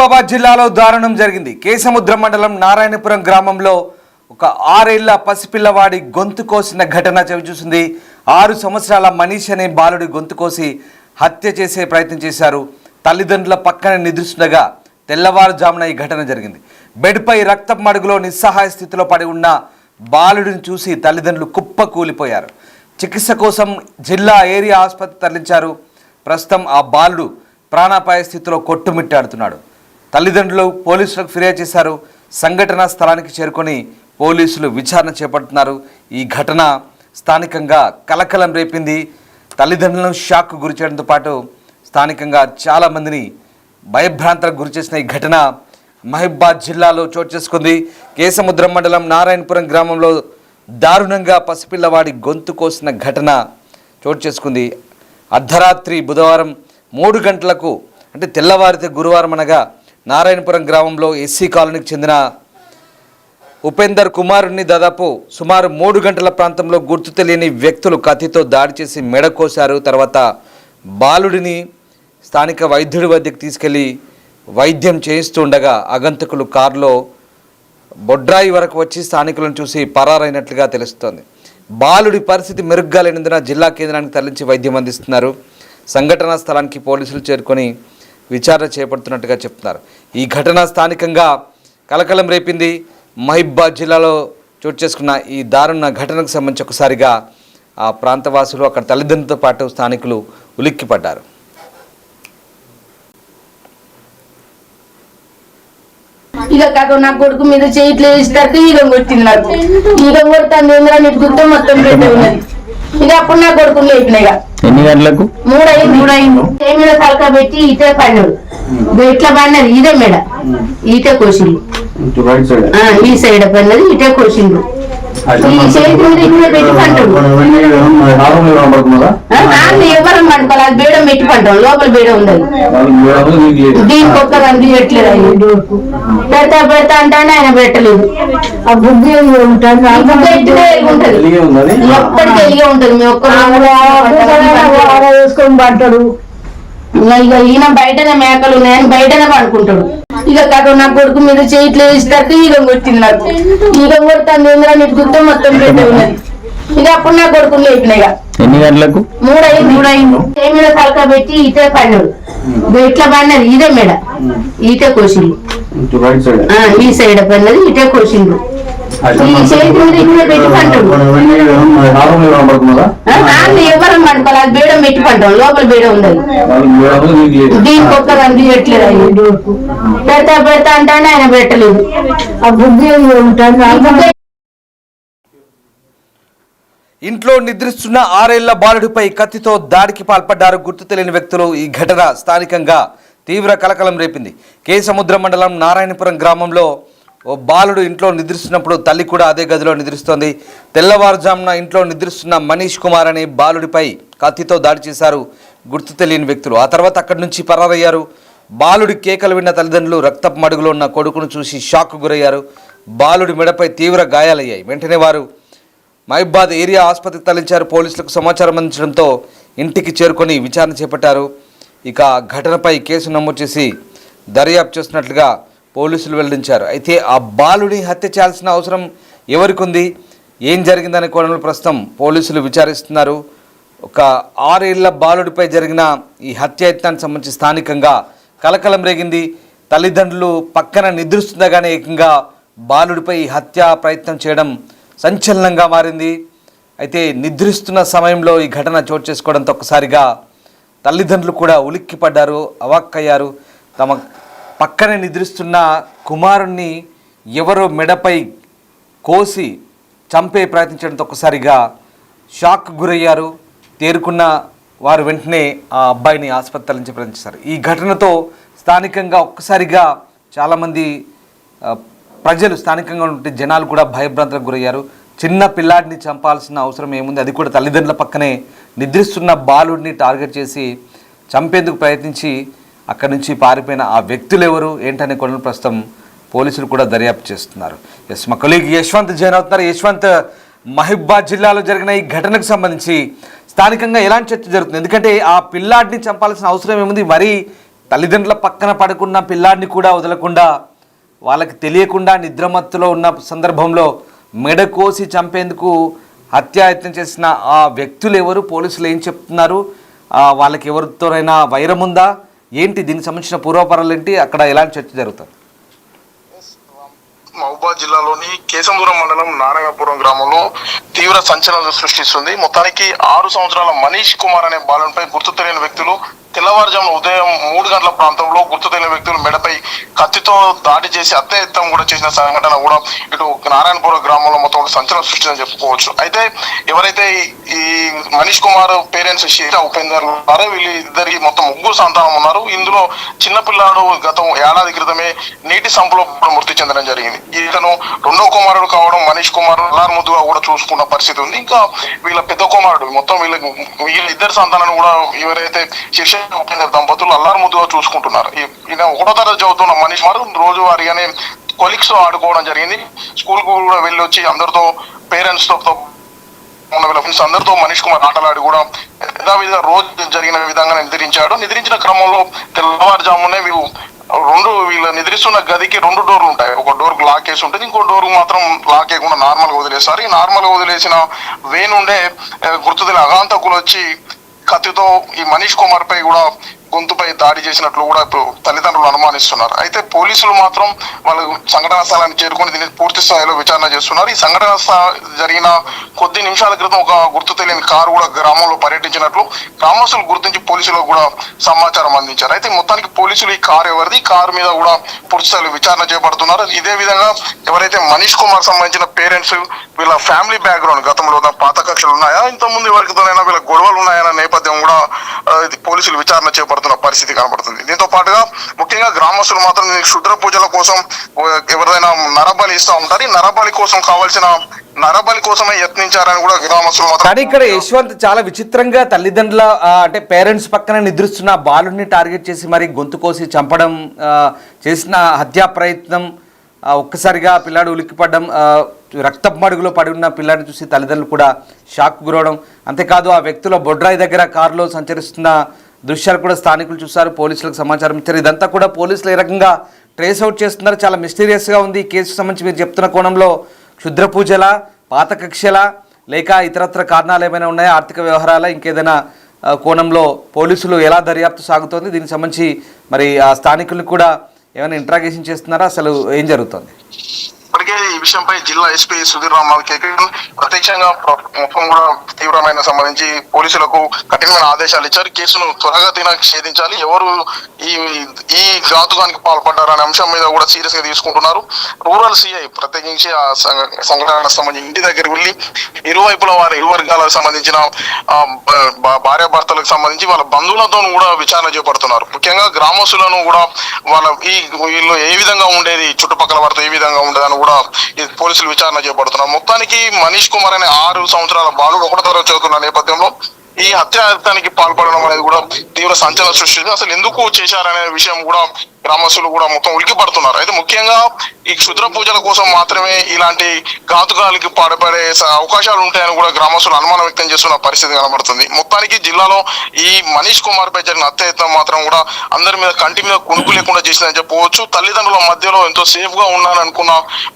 మహబూబాబాద్ జిల్లాలో దారుణం జరిగింది. కేసముద్రం మండలం నారాయణపురం గ్రామంలో ఒక 6 ఏళ్ల పసిపిల్లవాడి గొంతు కోసిన ఘటన చవిచూసింది. 6 సంవత్సరాల మనీష్ అనే బాలుడి గొంతు కోసి హత్య చేసే ప్రయత్నం చేశారు. తల్లిదండ్రుల పక్కన నిద్రిస్తుండగా తెల్లవారుజామున ఈ ఘటన జరిగింది. బెడ్పై రక్తపు మడుగులో నిస్సహాయ స్థితిలో పడి ఉన్న బాలుడిని చూసి తల్లిదండ్రులు కుప్ప కూలిపోయారు. చికిత్స కోసం జిల్లా ఏరియా ఆసుపత్రి తరలించారు. ప్రస్తుతం ఆ బాలుడు ప్రాణాపాయ స్థితిలో కొట్టుమిట్టాడుతున్నాడు. తల్లిదండ్రులు పోలీసులకు ఫిర్యాదు చేశారు. సంఘటనా స్థలానికి చేరుకొని పోలీసులు విచారణ చేపడుతున్నారు. ఈ ఘటన స్థానికంగా కలకలం రేపింది. తల్లిదండ్రులను షాక్ గురి చేయడంతో పాటు స్థానికంగా చాలామందిని భయభ్రాంతలకు గురి చేసిన ఈ ఘటన మహబూబాబాద్ జిల్లాలో చోటు చేసుకుంది. కేసముద్రం మండలం నారాయణపురం గ్రామంలో దారుణంగా పసిపిల్లవాడి గొంతు కోసిన ఘటన చోటు చేసుకుంది. అర్ధరాత్రి బుధవారం 3 గంటలకు అంటే తెల్లవారితే గురువారం అనగా నారాయణపురం గ్రామంలో ఎస్సీ కాలనీకి చెందిన ఉపేందర్ కుమారుడిని దాదాపు సుమారు 3 గంటల ప్రాంతంలో గుర్తు తెలియని వ్యక్తులు కత్తితో దాడి చేసి మెడ కోశారు. తర్వాత బాలుడిని స్థానిక వైద్యుడి వద్దకు తీసుకెళ్లి వైద్యం చేయిస్తుండగా ఆగంతకులు కారులో బొడ్రాయి వరకు వచ్చి స్థానికులను చూసి పరారైనట్లుగా తెలుస్తోంది. బాలుడి పరిస్థితి మెరుగ్గా లేనందున జిల్లా కేంద్రానికి తరలించి వైద్యం అందిస్తున్నారు. సంఘటనా స్థలానికి పోలీసులు చేరుకొని విచారణ చేపడుతున్నట్టుగా చెప్తున్నారు. ఈ ఘటన స్థానికంగా కలకలం రేపింది. మహబూబాబాద్ జిల్లాలో చోటు చేసుకున్న ఈ దారుణ ఘటనకు సంబంధించి ఒకసారిగా ఆ ప్రాంతవాసులు అక్కడ తల్లిదండ్రులతో పాటు స్థానికులు ఉలిక్కిపడ్డారు. ఇక కాక నా కొడుకు మీద చేయట్లే ఇస్తారు ఈగం కొట్టింది. నాకు ఈగం కొడతాను నీకు గుర్తు మొత్తం పెట్టి ఉన్నది. ఇక అప్పుడు నా కొడుకుని లేపినాయి. ఎన్ని గంటలకు? 3 అయింది. మీద తలక పెట్టి ఈటే పడినాడు. ఇట్లా పడినది ఇదే మేడ ఈటే కోసిండు. ఈ సైడ్ పడినది ఈటే కోసిండు. ఈ చేతి మీద ఇట్లా పెట్టి పంటాడు. ఎవరం పండుకోవాలి. అది బేడం పెట్టి పంటాం. లోపల బేడం ఉంది. దీనికి ఒక్క రంగు పెట్టలేదు. పెడతా పెడతా అంటే ఆయన పెట్టలేదు. ఆ బుద్ధి ఉంటుంది. ఎప్పటికీ వెలిగే ఉంటుంది. మేము ఒక్క వేసుకొని పంటాడు. ఇక ఈయన బయటనే మేకలు ఉన్నాయని బయటనే పడుకుంటాడు. ఇక కాక నా కొడుకు మీద చేయట్లే ఇస్తారు ఈగం కొట్టింది. నాకు ఈగం కొడతాను నీకు గుర్తు మొత్తం పెట్టి ఉన్నది. ఇక అప్పుడు నా కొడుకుని లేపినాయి. ఎన్ని గంటలకు? 3 అయింది. మీద తలక పెట్టి ఈటే పడినాడు. ఇట్లా పడినది ఇదే మేడ ఈటే కోసిండు. ఈ సైడ్ పడినది ఈటే కోసిండు. ఈ చేతి మీద ఇట్లా పెట్టి పంటాడు. ఎవరం పండుకోవాలి. అది బేడం పెట్టి పంటాం. లోపల బేడం ఉంది. దీనికి ఒక్క రంగు పెట్టలేదు. పెడతా పెడతా అంటే ఆయన పెట్టలేదు. ఆ బుద్ధి ఉంటుంది. ఇంట్లో నిద్రిస్తున్న 6 ఏళ్ల బాలుడిపై కత్తితో దాడికి పాల్పడ్డారు గుర్తు తెలియని వ్యక్తులు. ఈ ఘటన స్థానికంగా తీవ్ర కలకలం రేపింది. కేసముద్రం మండలం నారాయణపురం గ్రామంలో ఓ బాలుడు ఇంట్లో నిద్రిస్తున్నప్పుడు తల్లి కూడా అదే గదిలో నిద్రిస్తోంది. తెల్లవారుజామున ఇంట్లో నిద్రిస్తున్న మనీష్ కుమార్ అనే బాలుడిపై కత్తితో దాడి చేశారు గుర్తు తెలియని వ్యక్తులు. ఆ తర్వాత అక్కడి నుంచి పరారయ్యారు. బాలుడి కేకలు విన్న తల్లిదండ్రులు రక్తపు మడుగులో ఉన్న కొడుకును చూసి షాక్ గురయ్యారు. బాలుడి మెడపై తీవ్ర గాయాలయ్యాయి. వెంటనే వారు మహబూబాబాద్ ఏరియా ఆసుపత్రికి తరలించారు. పోలీసులకు సమాచారం అందించడంతో ఇంటికి చేరుకొని విచారణ చేపట్టారు. ఇక ఘటనపై కేసు నమోదు చేసి దర్యాప్తు చేస్తున్నట్లుగా పోలీసులు వెల్లడించారు. అయితే ఆ బాలుడిని హత్య చేయాల్సిన అవసరం ఎవరికి ఉంది, ఏం జరిగిందనే కోణంలో ప్రస్తుతం పోలీసులు విచారిస్తున్నారు. ఒక 6 ఏళ్ల బాలుడిపై జరిగిన ఈ హత్యాయత్నానికి సంబంధించి స్థానికంగా కలకలం రేగింది. తల్లిదండ్రులు పక్కన నిద్రిస్తుండగానే ఏకంగా బాలుడిపై హత్యా ప్రయత్నం చేయడం సంచలనంగా మారింది. అయితే నిద్రిస్తున్న సమయంలో ఈ ఘటన చోటు చేసుకోవడంతో ఒక్కసారిగా తల్లిదండ్రులు కూడా ఉలిక్కిపడ్డారు, అవాక్కయ్యారు. తమ పక్కనే నిద్రిస్తున్న కుమారుణ్ణి ఎవరో మెడపై కోసి చంపే ప్రయత్నించడంతో ఒక్కసారిగా షాక్ గురయ్యారు. తేరుకున్న వారు వెంటనే ఆ అబ్బాయిని ఆసుపత్రి నుంచి ప్రయత్నించారు. ఈ ఘటనతో స్థానికంగా ఒక్కసారిగా చాలామంది ప్రజలు స్థానికంగా ఉంటే జనాలు కూడా భయభ్రాంతులకు గురయ్యారు. చిన్న పిల్లాడిని చంపాల్సిన అవసరం ఏముంది, అది కూడా తల్లిదండ్రుల పక్కనే నిద్రిస్తున్న బాలుడిని టార్గెట్ చేసి చంపేందుకు ప్రయత్నించి అక్కడి నుంచి పారిపోయిన ఆ వ్యక్తులు ఎవరు ఏంటనే కొన్ని ప్రస్తుతం పోలీసులు కూడా దర్యాప్తు చేస్తున్నారు. మా కొలీగ్ యశ్వంత్ జాయిన్ అవుతున్నారు. యశ్వంత్, మహబూబాబాద్ జిల్లాలో జరిగిన ఈ ఘటనకు సంబంధించి స్థానికంగా ఎలాంటి చర్చ జరుగుతుంది? ఎందుకంటే ఆ పిల్లాడిని చంపాల్సిన అవసరం ఏముంది, మరీ తల్లిదండ్రుల పక్కన పడుకున్న పిల్లాడిని కూడా వదలకుండా వాళ్ళకి తెలియకుండా నిద్రమత్తులో ఉన్న సందర్భంలో మెడ కోసి చంపేందుకు హత్యాయత్నం చేసిన ఆ వ్యక్తులు ఎవరు, పోలీసులు ఏం చెప్తున్నారు, వాళ్ళకి ఎవరితోనైనా వైరం ఉందా ఏంటి, దీనికి సంబంధించిన పూర్వపరాలు ఏంటి, అక్కడ ఎలాంటి చర్చ జరుగుతుంది? మహబూబాద్ జిల్లాలోని కేశంపురం మండలం నారాయణపురం గ్రామంలో తీవ్ర సంచలనం సృష్టిస్తుంది. మొత్తానికి 6 సంవత్సరాల మనీష్ కుమార్ అనే బాలునిపై గుర్తు తెలియని వ్యక్తులు తెల్లవారుజామున ఉదయం 3 గంటల ప్రాంతంలో గుర్తు తెలియని వ్యక్తులు మెడపై కత్తితో దాడి చేసి హత్యాయత్నం కూడా చేసిన సంఘటన కూడా ఇటు నారాయణపురం గ్రామంలో మొత్తం ఒక సంచలనం సృష్టిందని చెప్పుకోవచ్చు. అయితే ఎవరైతే ఈ మనీష్ కుమార్ పేరెంట్స్ షీతా ఉపేందర్ ఉన్నారో వీళ్ళిద్దరికి మొత్తం 3 సంతానం ఉన్నారు. ఇందులో చిన్నపిల్లాడు గతం ఏడాది క్రితమే నీటి సంపులో మృతి చెందడం జరిగింది. ఇతను 2వ కుమారుడు కావడం మనీష్ కుమార్ అల్లారుముద్దుగా కూడా చూసుకున్న పరిస్థితి ఉంది. ఇంకా వీళ్ళ పెద్ద కుమారుడు మొత్తం వీళ్ళ ఇద్దరు సంతానాన్ని కూడా ఎవరైతే శిక్ష ఉపేందర్ దంపతులు అల్లారుముద్దుగా చూసుకుంటున్నారు. ఈయన 1వ తరగతి చదువుతున్న మనీష్ కుమార్ రోజువారీగానే కొలీగ్స్ తో ఆడుకోవడం జరిగింది. స్కూల్ కు కూడా వెళ్ళి వచ్చి అందరితో పేరెంట్స్ తో వీళ్ళ ఫ్రెండ్స్ అందరితో మనీష్ కుమార్ ఆటలాడి కూడా యథావిధిగా రోజు జరిగిన విధంగా నిద్రించాడు. నిద్రించిన క్రమంలో తెల్లవారుజామునే వీళ్ళు నిద్రిస్తున్న గదికి 2 డోర్లు ఉంటాయి. ఒక డోర్ లాక్ వేసి ఉంటుంది, ఇంకో డోర్ మాత్రం లాక్ వేయకుండా నార్మల్ గా వదిలేస్తారు. ఈ నార్మల్ గా వదిలేసిన నుండే గుర్తుదల అగాంతకులు వచ్చి కత్తితో ఈ మనీష్ కుమార్ పై కూడా గొంతుపై దాడి చేసినట్లు కూడా ఇప్పుడు తల్లిదండ్రులు అనుమానిస్తున్నారు. అయితే పోలీసులు మాత్రం వాళ్ళు సంఘటనా స్థలాన్ని చేరుకొని దీన్ని పూర్తి స్థాయిలో విచారణ చేస్తున్నారు. ఈ సంఘటన జరిగిన కొద్ది నిమిషాల క్రితం ఒక గుర్తు తెలియని కారు కూడా గ్రామంలో పర్యటించినట్లు గ్రామస్తులు గుర్తించి పోలీసులకు కూడా సమాచారం అందించారు. అయితే మొత్తానికి పోలీసులు ఈ కారు ఎవరిది, కారు మీద కూడా పూర్తి స్థాయిలో విచారణ చేపడుతున్నారు. ఇదే విధంగా ఎవరైతే మనీష్ కుమార్ సంబంధించిన పేరెంట్స్ వీళ్ళ ఫ్యామిలీ బ్యాక్గ్రౌండ్ గతంలో పాత కక్షలు ఉన్నాయా, ఇంతకుముందు ఎవరికితోనైనా వీళ్ళ గొడవలు ఉన్నాయన్న నేపథ్యం కూడా పోలీసులు విచారణ చేపడుతున్నారు పరిస్థితి కనబడుతుంది. దీంతో పాటుగా ముఖ్యంగా గ్రామస్తులు మాత్రం క్షుద్ర పూజల కోసం ఎవరైనా నరబలి ఇస్తూ ఉంటారు. ఈ నరబలి కోసం కావాల్సిన నరబలి కోసమే యత్నించారని కూడా గ్రామస్తులు మాత్రం. కానీ ఇక్కడ యశ్వంత్ చాలా విచిత్రంగా తల్లిదండ్రుల అంటే పేరెంట్స్ పక్కన నిద్రిస్తున్న బాలుడిని టార్గెట్ చేసి మరి గొంతు కోసి చంపడం చేసిన హత్యా ప్రయత్నం, ఒక్కసారిగా పిల్లాడు ఉలిక్కిపడడం, రక్తపు మడుగులో పడి ఉన్న పిల్లాడిని చూసి తల్లిదండ్రులు కూడా షాక్ గురవడం, అంతేకాదు ఆ వ్యక్తుల బొడ్రాయి దగ్గర కారులో సంచరిస్తున్న దృశ్యాలు కూడా స్థానికులు చూశారు, పోలీసులకు సమాచారం ఇచ్చారు. ఇదంతా కూడా పోలీసులు ఏ రకంగా ట్రేస్ అవుట్ చేస్తున్నారు, చాలా మిస్టీరియస్గా ఉంది. ఈ కేసుకు సంబంధించి మీరు చెప్తున్న కోణంలో క్షుద్ర పూజల, పాత కక్షల, లేక ఇతరత్ర కారణాలు ఏమైనా ఉన్నాయా, ఆర్థిక వ్యవహారాల, ఇంకేదైనా కోణంలో పోలీసులు ఎలా దర్యాప్తు సాగుతోంది, దీనికి సంబంధించి మరి ఆ స్థానికులను కూడా ఏమైనా ఇంట్రాగేషన్ చేస్తున్నారా, అసలు ఏం జరుగుతుంది? ఇప్పటికే ఈ విషయంపై జిల్లా ఎస్పీ సుధీర్ రామాల్ ప్రత్యక్షంగా మొత్తం కూడా తీవ్రమైన సంబంధించి పోలీసులకు కఠినమైన ఆదేశాలు ఇచ్చారు. కేసును త్వరగతిన ఛేదించాలి, ఎవరు ఈ ఘాతుకానికి పాల్పడ్డారనే అంశం మీద కూడా సీరియస్ గా తీసుకుంటున్నారు. రూరల్ సిఐ ప్రత్యేకించి ఆ సంఘటనకు సంబంధించి ఇంటి దగ్గరికి వెళ్ళి ఇరువైపుల ఇరు వర్గాలకు సంబంధించిన భార్యాభర్తలకు సంబంధించి వాళ్ళ బంధువులతో కూడా విచారణ చేపడుతున్నారు. ముఖ్యంగా గ్రామస్తులను కూడా వీళ్ళు ఏ విధంగా ఉండేది, చుట్టుపక్కల వారితో ఏ విధంగా ఉండేదని కూడా పోలీసులు విచారణ చేపడుతున్నారు. మొత్తానికి మనీష్ కుమార్ అనే 6 సంవత్సరాల బాలుడు 1వ తరగతి చదువుతున్న నేపథ్యంలో ఈ హత్యాయత్నానికి పాల్పడడం అనేది కూడా తీవ్ర సంచలనం సృష్టించింది. అసలు ఎందుకు చేశారనే విషయం కూడా గ్రామస్తులు కూడా మొత్తం ఉలికి పడుతున్నారు. అయితే ముఖ్యంగా ఈ క్షుద్ర పూజల కోసం మాత్రమే ఇలాంటి ఘాతుకాలకి పాల్పడే అవకాశాలు ఉంటాయని కూడా గ్రామస్తులు అనుమానం వ్యక్తం చేస్తున్న పరిస్థితి కనబడుతుంది. మొత్తానికి జిల్లాలో ఈ మనీష్ కుమార్ పై జరిగిన హత్యాయత్నం మాత్రం కూడా అందరి మీద కంటి మీద కొనుక్కు లేకుండా చేసిందని చెప్పవచ్చు. తల్లిదండ్రుల మధ్యలో ఎంతో సేఫ్ గా ఉన్నానని అనుకున్న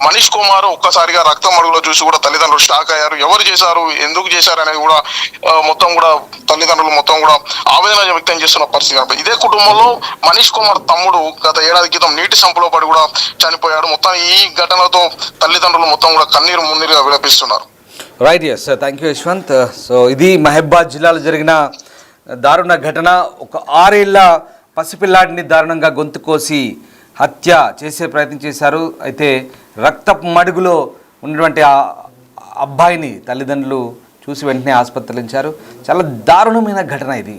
మనీష్ కుమార్ ఒక్కసారిగా రక్తం అడుగులో చూసి కూడా తల్లిదండ్రులు షాక్ అయ్యారు. ఎవరు చేశారు, ఎందుకు చేశారు అనేది కూడా మొత్తం కూడా తల్లిదండ్రులు మొత్తం కూడా ఆవేదన వ్యక్తం చేస్తున్న పరిస్థితి కనబడుతుంది. ఇదే కుటుంబంలో మనీష్ కుమార్ తమ్ముడు గత ఏడాది క్రితం నీటి సంపులో పడి కూడా చనిపోయాడు. మొత్తం ఈ ఘటనతో తల్లిదండ్రులు మొత్తం కూడా కన్నీరు మున్నీరుగా విలపిస్తున్నారు. Right, yes, thank you Yashwant. So ఇది మహబూబాద్ జిల్లాలో జరిగిన దారుణ ఘటన. ఒక 6 ఏళ్ల పసిపిల్లాడిని దారుణంగా గొంతు కోసి హత్య చేసే ప్రయత్నం చేశారు. అయితే రక్తపు మడుగులో ఉన్నటువంటి ఆ అబ్బాయిని తల్లిదండ్రులు చూసి వెంటనే ఆసుపత్రిలించారు. చాలా దారుణమైన ఘటన ఇది.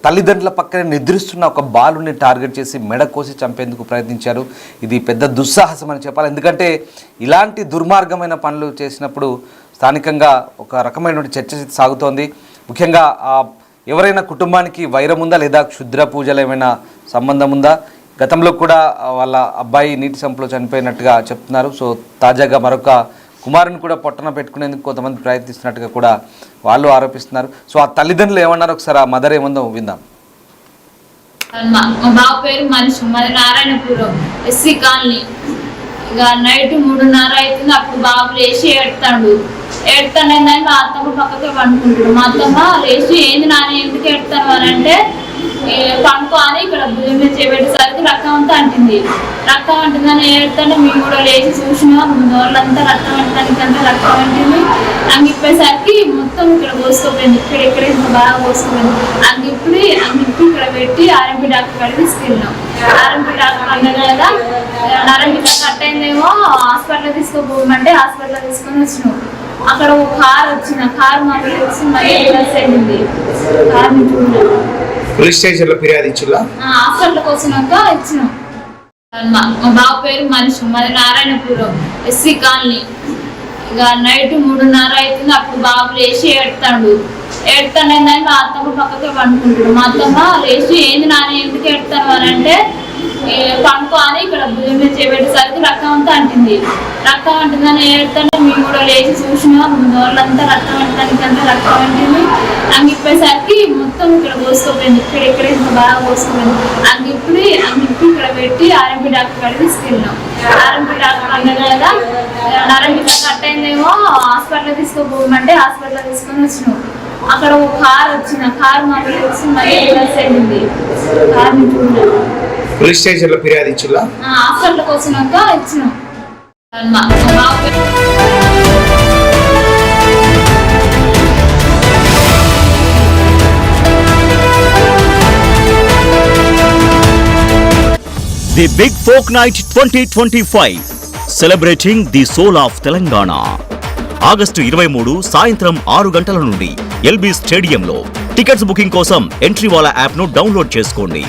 తల్లిదండ్రుల పక్కనే నిద్రిస్తున్న ఒక బాలుని టార్గెట్ చేసి మెడ కోసి చంపేందుకు ప్రయత్నించారు. ఇది పెద్ద దుస్సాహసం అని చెప్పాలి. ఎందుకంటే ఇలాంటి దుర్మార్గమైన పనులు చేసినప్పుడు స్థానికంగా ఒక రకమైనటువంటి చర్చ సాగుతోంది. ముఖ్యంగా ఎవరైనా కుటుంబానికి వైరం ఉందా, లేదా క్షుద్ర పూజలు ఏమైనా సంబంధం ఉందా? గతంలో కూడా వాళ్ళ అబ్బాయి నీటి సంపులో చనిపోయినట్టుగా చెప్తున్నారు. సో తాజాగా మరొక కుమారుని కూడా పొట్టన పెట్టుకునేందుకు కొంతమంది ప్రయత్నిస్తున్నట్టుగా కూడా వాళ్ళు ఆరోపిస్తున్నారు. సో ఆ తల్లిదండ్రులు ఏమన్నారు, ఒకసారి ఆ మదర్ ఏముందో విందాం. మా బాబు పేరు మనిషి, మాది నారాయణపురం ఎస్సీ కాలనీ. ఇక నైట్ 3:30 అవుతుంది. అప్పుడు బాబు లేచి ఏడుతానని మా అత్తమ్మ పక్కకే పండుకుంటాడు. మా అత్తమ్మ లేచి ఏంది నాన్న ఎందుకు ఏడుతాను అని అంటే పండుకో అని ఇక్కడ భుజం మీద చేపెట్టేసరికి రక్తం అంతా అంటింది. రక్తం అంటుందని ఏడుతానే మేము కూడా లేచి చూసినాం. వాళ్ళంతా రక్తం అంటడానికంటే రక్తం అంటింది. అంగిప్పేసరికి మొత్తం ఇక్కడ కోసుకోపోయింది. ఇక్కడ ఇంకా బాగా కోసుకోపోయింది. అంగిప్పి ఇక్కడ పెట్టి ఆర్ఎంపీ డాక్టర్ కాడికి తీసుకెళ్ళినాం. ఆర్ఎంపీ డాక్టర్ అన్నగా నరంపి కట్ అయిందేమో హాస్పిటల్ తీసుకోపోమంటే హాస్పిటల్ తీసుకొని వచ్చినాం. అక్కడ ఒక కార్ వచ్చింది. ఆ కార్ మాకు వచ్చి మళ్ళీ వెళ్ళింది. కార్ పోలీస్ స్టేషన్ లో ఫిర్యాదు ఇచ్చిలా హాస్పిటల్కి వచ్చినాక ఇచ్చినాం. మా బాబు పేరు మనిషి, మాది నారాయణపురం ఎస్సీ కాలనీ. ఇక నైట్ 3:30 అవుతుంది. అప్పుడు బాబు లేచి ఏడుతానని మా అత్తమ్మ పక్కకే పండుకుంటాడు. మా అత్తమ్మ లేచి ఏంది నాన్న ఎందుకు ఏడుతాను అని అంటే పండుకో అని ఇక్కడ భుజం మీద చేపెట్టేసరికి రక్తం అంతా అంటింది. రక్తం అంటుందని ఏడుతానే మేము కూడా లేచి చూసినాం. వాళ్ళంతా రక్తం అంటడానికంటే రక్తం అంటింది. అంగిప్పేసరికి మొత్తం ఇక్కడ కోసుకోపోయింది. ఇక్కడ ఇంకా బాగా కోసుకోపోయింది. అంగిప్పి ఇక్కడ పెట్టి ఆర్ఎంపీ డాక్టర్ కాడికి తీసుకెళ్ళినాం. ఆర్ఎంపీ డాక్టర్ అన్నగా నరంపి కట్ అయిందేమో హాస్పిటల్ తీసుకోపోమంటే హాస్పిటల్ తీసుకొని వచ్చినాం. అక్కడ ఒక కార్ వచ్చింది. ఆ కార్ మాకు వచ్చి మళ్ళీ వెళ్ళింది. కార్ పోలీస్ స్టేషన్ లో ఫిర్యాదు ఇచ్చిలా హాస్పిటల్కి వచ్చినాక ఇచ్చినాం. మా బాబు The Big Folk Night 2025 celebrating the soul of Telangana. August 23 సాయంత్రం 6 గంటల నుండి ఎల్బీ స్టేడియంలో. టికెట్స్ బుకింగ్ కోసం ఎంట్రీవాలా యాప్ ను డౌన్లోడ్ చేసుకోండి.